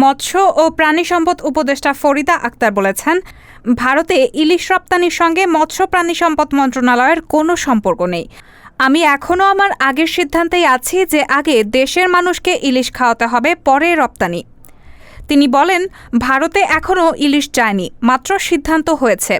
মৎস্য ও প্রাণী সম্পদ উপদেষ্টা ফরিদা আক্তার বলেছেন, ভারতে ইলিশ রপ্তানির সঙ্গে মৎস্য প্রাণী সম্পদ মন্ত্রণালয়ের কোনো সম্পর্ক নেই। আমি এখনও আমার আগের সিদ্ধান্তেই আছি যে আগে দেশের মানুষকে ইলিশ খাওয়াতে হবে, পরে রপ্তানি। তিনি বলেন, ভারতে এখনও ইলিশ যায়নি, মাত্র সিদ্ধান্ত হয়েছে।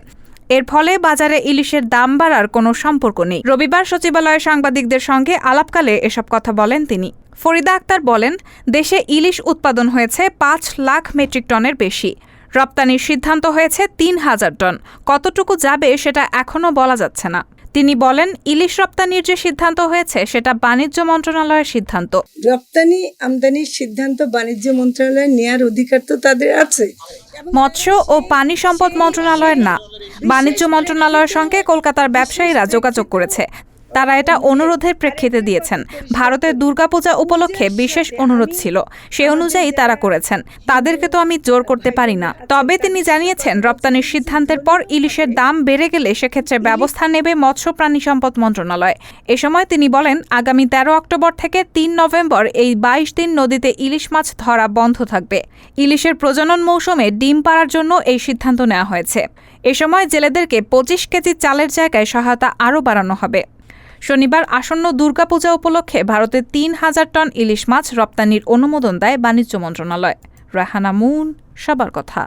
এর ফলে বাজারে ইলিশের দাম বাড়ার কোনো সম্পর্ক নেই। রবিবার সচিবালয়ে সাংবাদিকদের সঙ্গে আলাপকালে এসব কথা বলেন তিনি। ফরিদা আক্তার বলেন, দেশে ইলিশ উৎপাদন হয়েছে ৫ লাখ মেট্রিক টনের বেশি। রপ্তানির সিদ্ধান্ত হয়েছে ৩,০০০ টন। কতটুকু যাবে সেটা এখনও বলা যাচ্ছে না। তিনি বলেন, ইলিশ রপ্তানির যে সিদ্ধান্ত হয়েছে সেটা বাণিজ্য মন্ত্রণালয়ের সিদ্ধান্ত। রপ্তানি আমদানির সিদ্ধান্ত বাণিজ্য মন্ত্রণালয়ের নেয়ার অধিকার তো তাদের আছে। মৎস্য ও পানি সম্পদ মন্ত্রণালয়ের না। বাণিজ্য মন্ত্রণালয়ের সঙ্গে কলকাতার ব্যবসায়ীরা যোগাযোগ করেছে। তারা এটা অনুরোধের প্রেক্ষিতে দিয়েছেন। ভারতের দুর্গাপূজা উপলক্ষে বিশেষ অনুরোধ ছিল, সে অনুযায়ী তারা করেছেন। তাদেরকে তো আমি জোর করতে পারি না। তবে তিনি জানিয়েছেন, রপ্তানির সিদ্ধান্তের পর ইলিশের দাম বেড়ে গেলে সেক্ষেত্রে ব্যবস্থা নেবে মৎস্য প্রাণী সম্পদ মন্ত্রণালয়। এ সময় তিনি বলেন, আগামী ১৩ অক্টোবর থেকে ৩ নভেম্বর এই ২২ দিন নদীতে ইলিশ মাছ ধরা বন্ধ থাকবে। ইলিশের প্রজনন মৌসুমে ডিম পাড়ার জন্য এই সিদ্ধান্ত নেওয়া হয়েছে। এ সময় জেলেদেরকে ২৫ কেজি চালের জায়গায় সহায়তা আরও বাড়ানো হবে। শনিবার আসন্ন দুর্গাপূজা উপলক্ষে ভারতে ৩,০০০ টন ইলিশ মাছ রপ্তানির অনুমোদন দেয় বাণিজ্য মন্ত্রণালয়। রাহানা মুন, সবার কথা।